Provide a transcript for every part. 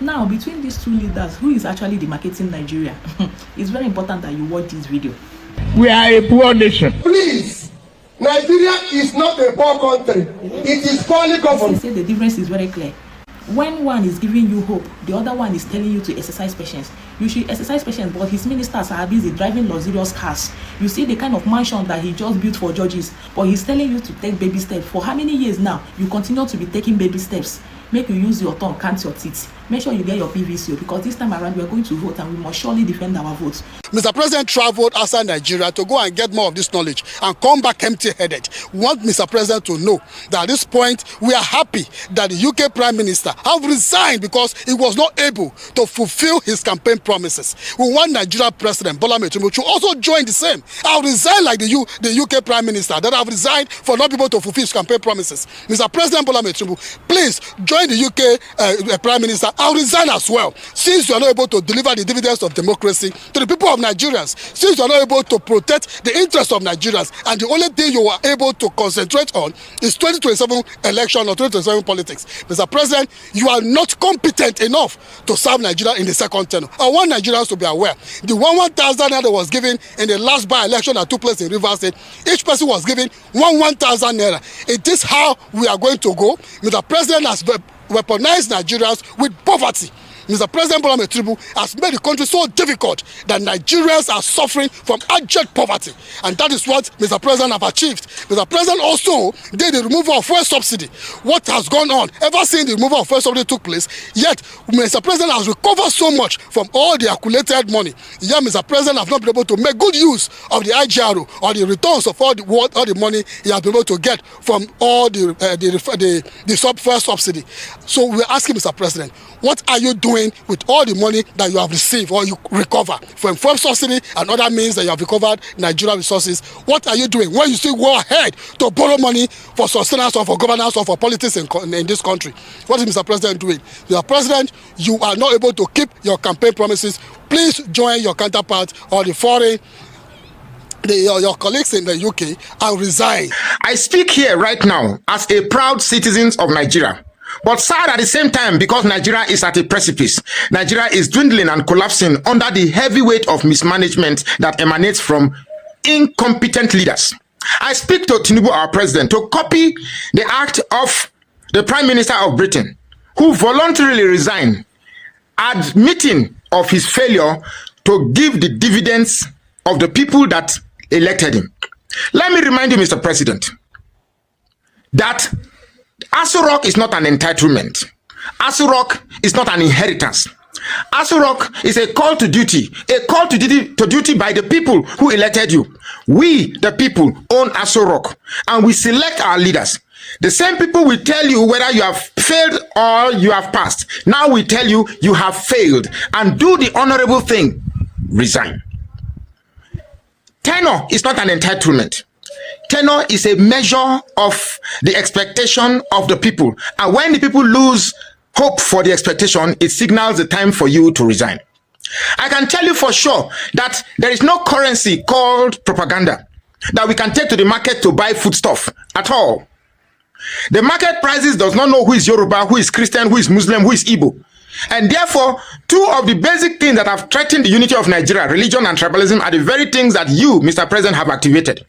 Now, between these two leaders, who is actually demarcating Nigeria? It's very important that you watch this video. We are a poor nation. Please, Nigeria is not a poor country. It is poorly governed. The difference is very clear. When one is giving you hope, the other one is telling you to exercise patience. You should exercise patience, but his ministers are busy driving luxurious cars. You see the kind of mansion that he just built for judges, but he's telling you to take baby steps. For how many years now? You continue to be taking baby steps. Make you use your tongue, count your teeth. Make sure you get your PVC, because this time around we are going to vote and we must surely defend our votes. Mr. President traveled outside Nigeria to go and get more of this knowledge and come back empty-headed. We want Mr. President to know that at this point we are happy that the UK Prime Minister have resigned because he was not able to fulfill his campaign promises. We want Nigeria President Bola Ahmed Tinubu to also join the same. I'll resign like the UK Prime Minister that have resigned for not being able to fulfill his campaign promises. Mr. President Bola Ahmed Tinubu, please join the UK Prime Minister. I'll resign as well, since you are not able to deliver the dividends of democracy to the people of Nigerians, since you are not able to protect the interests of Nigerians, and the only thing you are able to concentrate on is 2027 election or 2027 politics. Mr. President, you are not competent enough to serve Nigeria in the second term. I want Nigerians to be aware. The 1,000 naira that was given in the last by-election that took place in Rivers State, each person was given 1,000 naira. It is how we are going to go. Mr. President has weaponize Nigerians with poverty. Mr. President Bola Ahmed Tinubu has made the country so difficult that Nigerians are suffering from abject poverty, and that is what Mr. President have achieved. Mr. President also did the removal of fuel subsidy. What has gone on ever since the removal of fuel subsidy took place? Yet Mr. President has recovered so much from all the accumulated money. Yet Mr. President has not been able to make good use of the IGRO or the returns of all the money he has been able to get from all the fuel subsidy. So we're asking Mr. President, what are you doing with all the money that you have received or you recover from fuel subsidy and other means that you have recovered Nigerian resources? What are you doing when you still go ahead to borrow money for sustenance or for governance or for politics in this country? What is Mr. President doing? Mr. President, you are not able to keep your campaign promises. Please join your counterpart or the foreign your colleagues in the UK and resign. I speak here right now as a proud citizen of Nigeria, but sad at the same time because Nigeria is at a precipice. Nigeria is dwindling and collapsing under the heavy weight of mismanagement that emanates from incompetent leaders. I speak to Tinubu, our president, to copy the act of the Prime Minister of Britain, who voluntarily resigned, admitting of his failure to give the dividends of the people that elected him. Let me remind you, Mr. President, that Aso Rock is not an entitlement. Aso Rock is not an inheritance. Aso Rock is a call to duty by the people who elected you. We, the people, own Aso Rock, and we select our leaders. The same people will tell you whether you have failed or you have passed. Now we tell you you have failed, and do the honorable thing, resign. Tenure is not an entitlement. Tenure is a measure of the expectation of the people. And when the people lose hope for the expectation, it signals the time for you to resign. I can tell you for sure that there is no currency called propaganda that we can take to the market to buy foodstuff at all. The market prices does not know who is Yoruba, who is Christian, who is Muslim, who is Igbo. And therefore, two of the basic things that have threatened the unity of Nigeria, religion and tribalism, are the very things that you, Mr. President, have activated.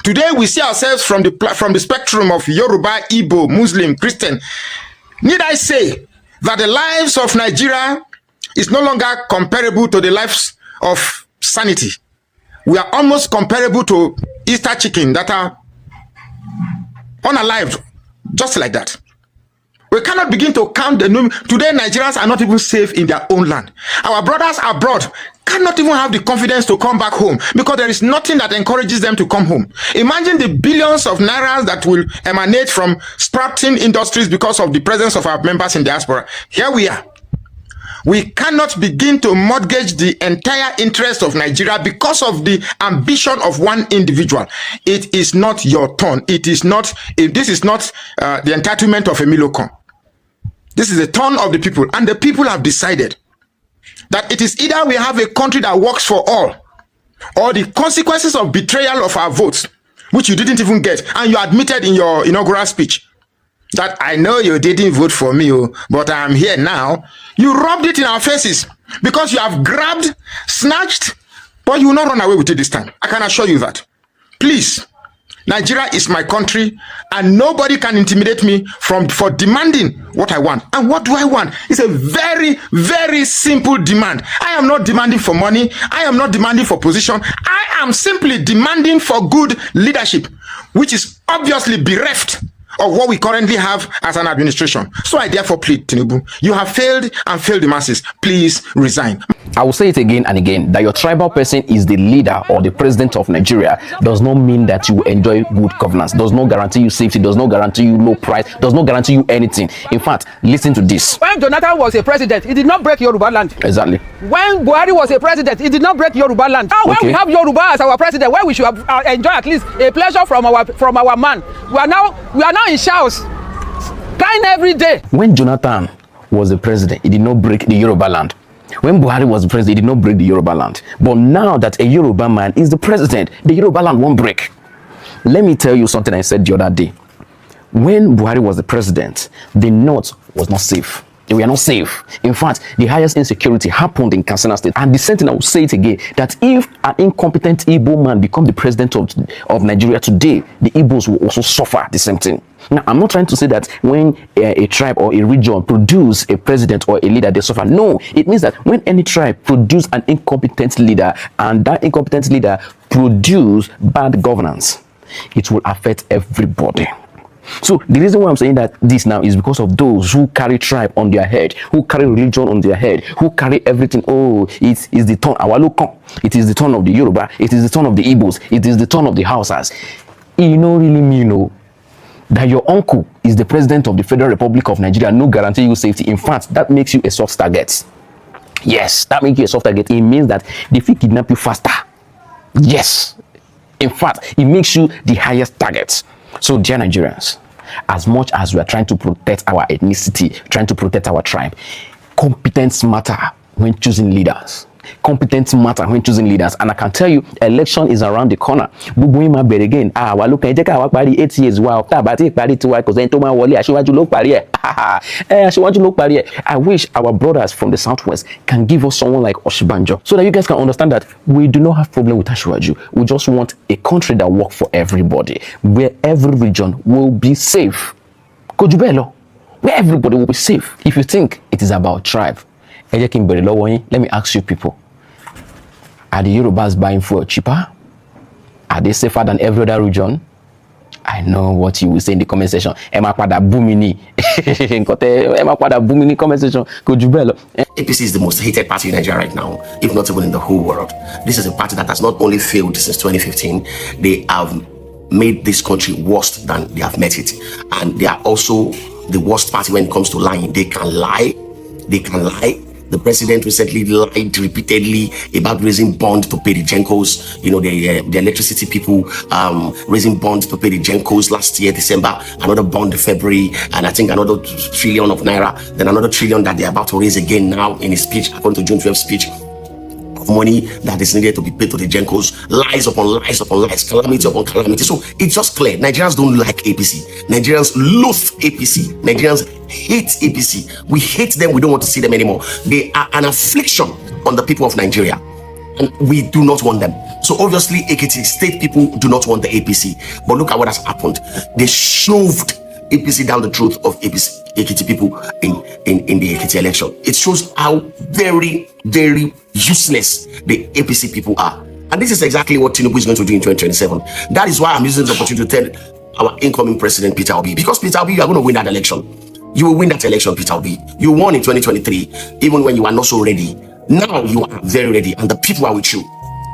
Today, we see ourselves from the spectrum of Yoruba, Igbo, Muslim, Christian. Need I say that the lives of Nigeria is no longer comparable to the lives of sanity? We are almost comparable to Easter chicken that are unalived, just like that. We cannot begin to count the number. Today, Nigerians are not even safe in their own land. Our brothers abroad cannot even have the confidence to come back home because there is nothing that encourages them to come home. Imagine the billions of nairas that will emanate from sprouting industries because of the presence of our members in diaspora. Here we are. We cannot begin to mortgage the entire interest of Nigeria because of the ambition of one individual. It is not your turn. It is not. This is not the entitlement of a Milocon. This is the turn of the people, and the people have decided that it is either we have a country that works for all, or the consequences of betrayal of our votes, which you didn't even get, and you admitted in your inaugural speech. that I know you didn't vote for me, but I am here now. You rubbed it in our faces because you have grabbed, snatched, but you will not run away with it this time. I can assure you that. Please, Nigeria is my country, and nobody can intimidate me for demanding what I want. And what do I want? It's a very, very simple demand. I am not demanding for money. I am not demanding for position. I am simply demanding for good leadership, which is obviously bereft of what we currently have as an administration. So I therefore plead, Tinubu, you have failed and failed the masses. Please resign. I will say it again and again, that your tribal person is the leader or the president of Nigeria does not mean that you enjoy good governance, does not guarantee you safety, does not guarantee you low price, does not guarantee you anything. In fact, listen to this. When Jonathan was a president, he did not break Yoruba land. Exactly. When Buhari was a president, he did not break Yoruba land. Now, when we have Yoruba as our president, where we should enjoy at least a pleasure from our man, we are now in shouts, crying every day. When Jonathan was the president, he did not break the Yoruba land. When Buhari was the president, he did not break the Yoruba land. But now that a Yoruba man is the president, the Yoruba land won't break. Let me tell you something I said the other day. When Buhari was the president, the North was not safe. They were not safe. In fact, the highest insecurity happened in Katsina State. And the same thing, I will say it again, that if an incompetent Igbo man become the president of Nigeria today, the Igbos will also suffer the same thing. Now, I'm not trying to say that when a tribe or a region produce a president or a leader, they suffer. No, it means that when any tribe produce an incompetent leader and that incompetent leader produce bad governance, it will affect everybody. So the reason why I'm saying that this now is because of those who carry tribe on their head, who carry religion on their head, who carry everything. Oh, it is the turn, it is the turn of the Yoruba, it is the turn of the Igbos, it is the turn of the Hausas. You know, really mean, that your uncle is the president of the Federal Republic of Nigeria, no guarantee you safety. In fact, that makes you a soft target. Yes, that makes you a soft target. It means that they will kidnap you faster. Yes. In fact, it makes you the highest target. So, dear Nigerians, as much as we are trying to protect our ethnicity, trying to protect our tribe, competence matter when choosing leaders. Competence matter when choosing leaders. And I can tell you, election is around the corner. But again, we're looking at 8 years. Wow, I wish our brothers from the southwest can give us someone like Oshibanjo, so that you guys can understand that we do not have problem with Ashwaju. We just want a country that works for everybody, where every region will be safe. Kojubelo, where everybody will be safe. If you think it is about tribe, let me ask you people, are the Yorubas buying fuel cheaper? Are they safer than every other region? I know what you will say in the comment section. APC is the most hated party in Nigeria right now, if not even in the whole world. This is a party that has not only failed since 2015, they have made this country worse than they have met it. And they are also the worst party when it comes to lying. They can lie. The president recently lied repeatedly about raising bond to pay the Gencos. You know, the electricity people raising bond to pay the Gencos last year, December, another bond in February, and I think another 1 trillion of naira, then another 1 trillion that they're about to raise again now in his speech, according to June 12th speech, of money that is needed to be paid to the Gencos. Lies upon lies upon lies, calamity upon calamity. So it's just clear. Nigerians don't like APC. Nigerians loathe APC. Nigerians hate APC. We hate them. We don't want to see them anymore. They are an affliction on the people of Nigeria, and we do not want them. So obviously, Ekiti state people do not want the APC. But look at what has happened. They shoved APC down the throat of Ekiti people in the Ekiti election. It shows how very, very useless the APC people are. And this is exactly what Tinubu is going to do in 2027. That is why I'm using this opportunity to tell our incoming president, Peter Obi, because Peter Obi, you are going to win that election. You will win that election, Peter Obi. You won in 2023, even when you are not so ready. Now you are very ready, and the people are with you.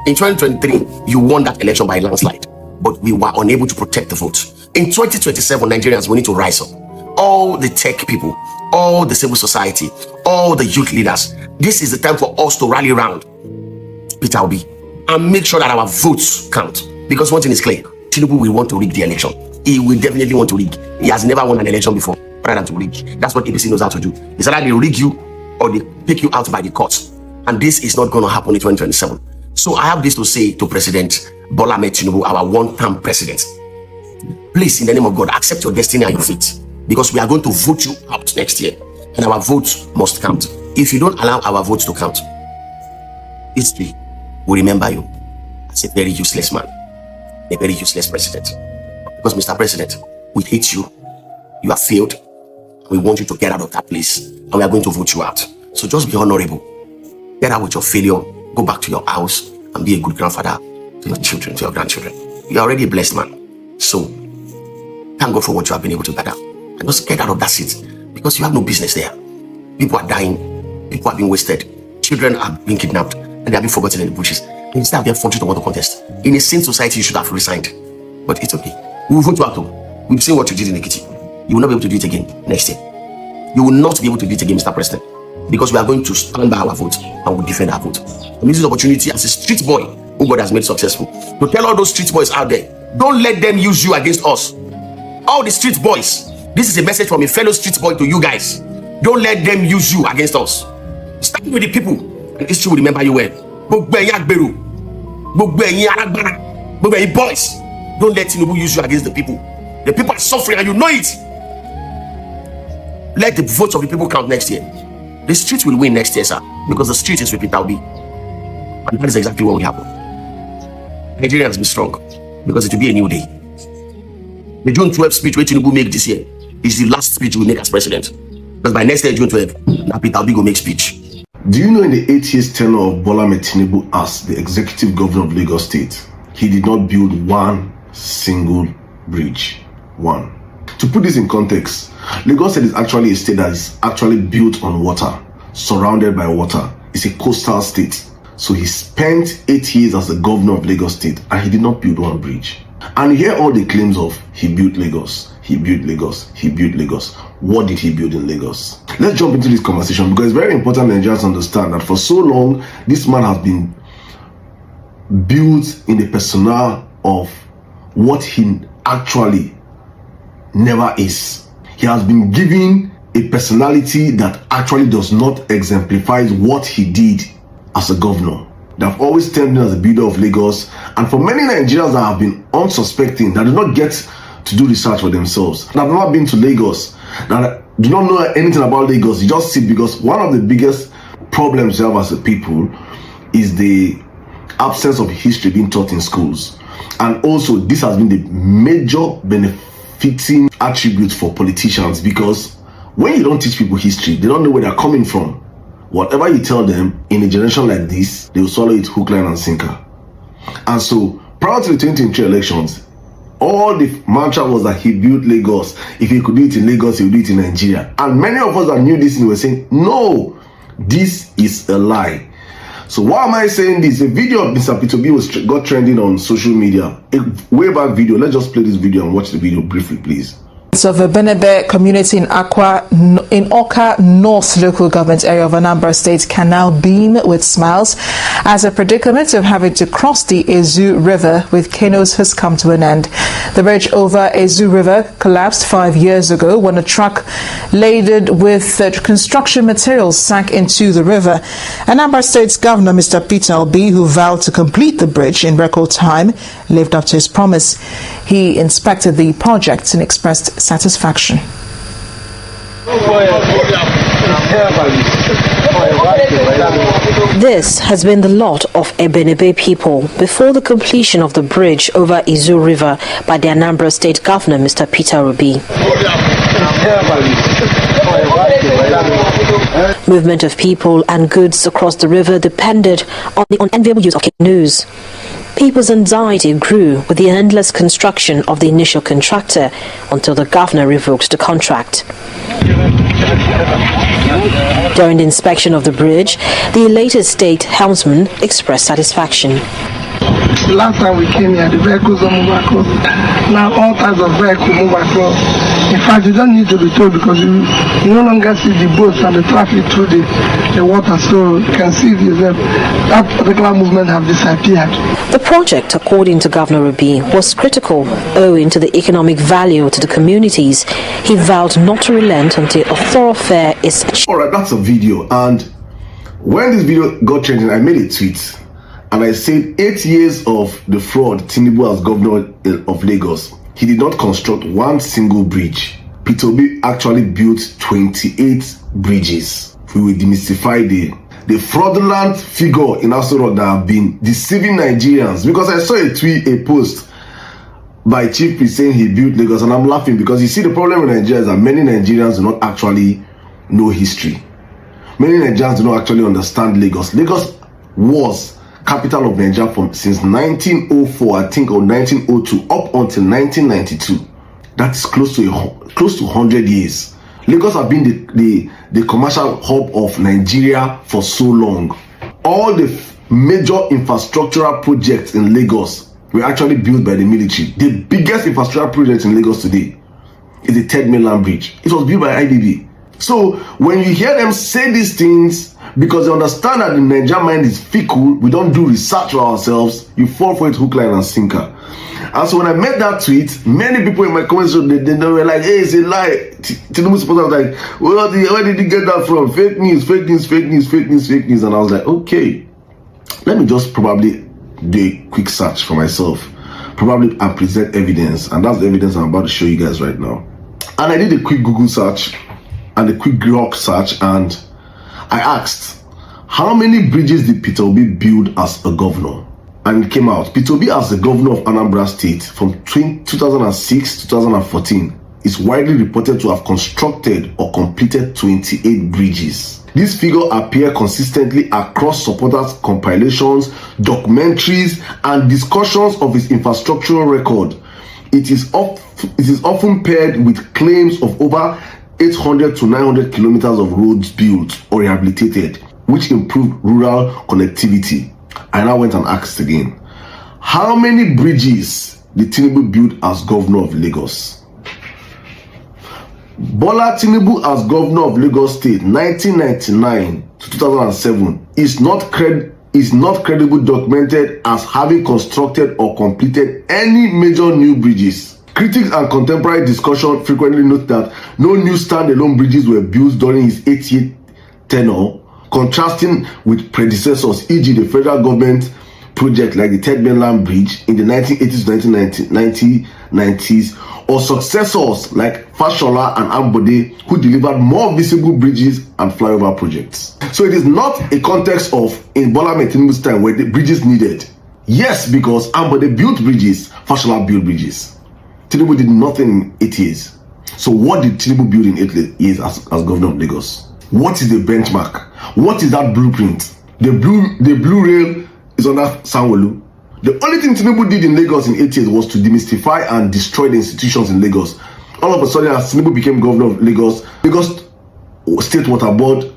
In 2023, you won that election by a landslide, but we were unable to protect the vote. In 2027, Nigerians, we need to rise up. All the tech people, all the civil society, all the youth leaders. This is the time for us to rally around Peter Obi and make sure that our votes count. Because one thing is clear, Tinubu will want to rig the election. He will definitely want to rig. He has never won an election before, rather than to rig. That's what APC knows how to do. It's either they rig you or they pick you out by the courts. And this is not going to happen in 2027. So I have this to say to President Bola Ahmed Tinubu, our one-term president. Please, in the name of God, accept your destiny and your fate. because we are going to vote you out next year, and our votes must count. If you don't allow our votes to count, history will remember you as a very useless man, a very useless president. Because Mr. President, we hate you. You have failed. We want you to get out of that place, and we are going to vote you out. So just be honorable. Get out with your failure. Go back to your house and be a good grandfather to your children, to your grandchildren. You are already a blessed man. So thank God for what you have been able to gather. And just get out of that seat, because you have no business there. People are dying. People are being wasted. Children are being kidnapped, and they are being forgotten in the bushes. And instead of them fortunate to want to contest, in a sane society, you should have resigned. But it's okay. We will vote you out though. We've seen what you did in Ekiti. You will not be able to do it again next year. You will not be able to do it again, Mr. President, because we are going to stand by our vote and we'll defend our vote. And this is an opportunity as a street boy who God has made successful to tell all those street boys out there, don't let them use you against us. All the street boys, this is a message from a fellow street boy to you guys. Don't let them use you against us. Stand with the people, and history will remember you well. Boys, don't let Tinubu use you against the people. The people are suffering and you know it. Let the votes of the people count next year. The street will win next year, sir, because the street is with Peter Obi. And that is exactly what will happen. Nigerians, be strong, because it will be a new day. The June 12th speech which Tinubu make this year is the last speech he will make as president. Because by next year, June 12th, now Peter Obi will make speech. Do you know in the 8 years tenure of Bola Tinubu as the executive governor of Lagos State, he did not build one single bridge? One. To put this in context, Lagos State is actually a state that is actually built on water, surrounded by water. It's a coastal state. So he spent 8 years as the governor of Lagos State and he did not build one bridge. And you hear all the claims of he built Lagos, he built Lagos, he built Lagos. What did he build in Lagos? Let's jump into this conversation, because it's very important Nigerians understand that for so long, this man has been built in the persona of what he actually never is. He has been given a personality that actually does not exemplify what he did as a governor. They've always termed him as a builder of Lagos, and for many Nigerians that have been unsuspecting, that do not get to do research for themselves, that have not been to Lagos, that do not know anything about Lagos, you just see, because one of the biggest problems we have as a people is the absence of history being taught in schools. And also, this has been the major benefiting attribute for politicians, because when you don't teach people history, they don't know where they're coming from. Whatever you tell them in a generation like this, they will swallow it hook, line, and sinker. And so, prior to the 2023 elections, all the mantra was that he built Lagos. If he could do it in Lagos, he would do it in Nigeria. And many of us that knew this were saying, no, this is a lie. So why am I saying this? A video of Mr. Peter Obi got trending on social media. A way back video. Let's just play this video and watch the video briefly, please. Of a Benebe community in Oka North local government area of Anambra State can now beam with smiles as a predicament of having to cross the Ezu River with canoes has come to an end. The bridge over Ezu River collapsed 5 years ago when a truck laden with construction materials sank into the river. Anambra State's Governor Mr. Peter Obi, who vowed to complete the bridge in record time, lived up to his promise. He inspected the project and expressed satisfaction. This has been the lot of Ebenebe people before the completion of the bridge over Izu River by the Anambra State Governor Mr. Peter Obi. Movement of people and goods across the river depended on the unenviable use of canoes. People's anxiety grew with the endless construction of the initial contractor until the governor revoked the contract. During the inspection of the bridge, the elated state helmsman expressed satisfaction. Last time we came here, the vehicles don't move across. Now all types of vehicles move across. In fact, you don't need to be told, because you no longer see the boats and the traffic through the water, so you can see that particular movement have disappeared. The project, according to Governor Obi, was critical owing to the economic value to the communities. He vowed not to relent until a thoroughfare is achieved. Alright, that's a video, and when this video got trending, I made a tweet. And I said 8 years of the fraud Tinubu as governor of Lagos, he did not construct one single bridge. Peter Obi actually built 28 bridges. We will demystify the fraudulent figure in Aso Rock that have been deceiving Nigerians. Because I saw a post by Chief Priest saying he built Lagos, and I'm laughing because you see the problem with Nigeria is that many Nigerians do not actually know history. Many Nigerians do not actually understand Lagos. Lagos was capital of Nigeria since 1904, I think, or 1902 up until 1992. That's close to 100 years. Lagos have been the commercial hub of Nigeria for so long. All the major infrastructural projects in Lagos were actually built by the military. The biggest infrastructural project in Lagos today is the Third Mainland Bridge. It was built by IBB. So when you hear them say these things, because they understand that the Nigerian mind is fickle, we don't do research for ourselves, you fall for it hook, line, and sinker. And so when I made that tweet, many people in my comments, they were like, hey, it's a lie. Tinubu supporter was like, well, where did you get that from? Fake news, fake news, fake news, fake news, fake news. And I was like, okay, let me just probably do a quick search for myself. Probably and present evidence. And that's the evidence I'm about to show you guys right now. And I did a quick Google search and a quick Grok search, and I asked, how many bridges did Peter Obi build as a governor? And it came out, Peter Obi as the governor of Anambra State from 2006 to 2014 is widely reported to have constructed or completed 28 bridges. This figure appears consistently across supporters' compilations, documentaries, and discussions of his infrastructural record. It is often paired with claims of over 800 to 900 kilometers of roads built or rehabilitated, which improved rural connectivity. I now went and asked again, how many bridges did Tinubu build as governor of Lagos? Bola Tinubu as governor of Lagos State 1999 to 2007 is not credibly documented as having constructed or completed any major new bridges. Critics and contemporary discussion frequently note that no new standalone bridges were built during his 8-year tenure, contrasting with predecessors, e.g. the federal government project like the Third Mainland Bridge in the 1980s to 1990s, or successors like Fashola and Ambode, who delivered more visible bridges and flyover projects. So it is not a context of in Bola Tinubu's time where the bridges needed. Yes, because Ambode built bridges, Fashola built bridges. Tinubu did nothing in 8 years. So what did Tinubu build in 8 years as governor of Lagos? What is the benchmark? What is that blueprint? The blue rail is under Sanwo-Olu. The only thing Tinubu did in Lagos in 8 years was to demystify and destroy the institutions in Lagos. All of a sudden, as Tinubu became governor of Lagos State Water Board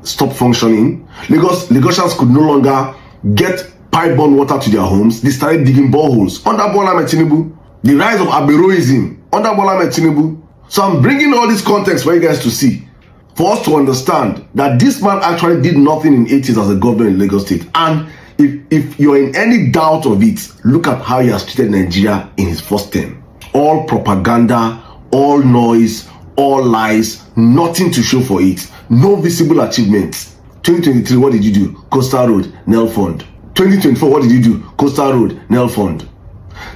stopped functioning. Lagosians could no longer get pipe-borne water to their homes. They started digging boreholes under Bola Tinubu. The rise of Aberoism under Bola Tinubu. So I'm bringing all this context for you guys to see, for us to understand that this man actually did nothing in 8 years as a governor in Lagos State. And if you're in any doubt of it, look at how he has treated Nigeria in his first term. All propaganda, all noise, all lies, nothing to show for it. No visible achievements. 2023, what did you do? Coastal Road, Nel Fund. 2024, what did you do? Coastal Road, Nel Fund.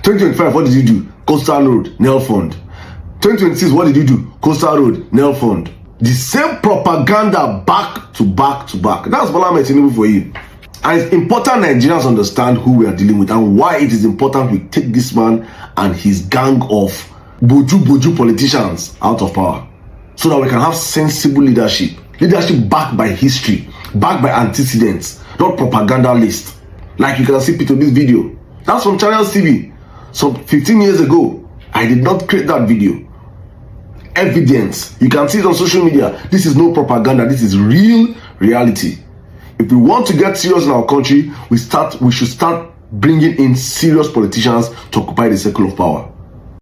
2025, what did you do? Coastal Road, Nel Fund. 2026, what did you do? Coastal Road, Nel Fund. The same propaganda back to back to back. That's Bola Tinubu for you. And it's important Nigerians understand who we are dealing with and why it is important we take this man and his gang of boju politicians out of power, so that we can have sensible leadership backed by history, backed by antecedents, not propaganda list. Like you can see Peter this video. That's from Channels TV. Some 15 years ago. I did not create that video. Evidence. You can see it on social media. This is no propaganda. This is real reality. If we want to get serious in our country, we should start bringing in serious politicians to occupy the circle of power.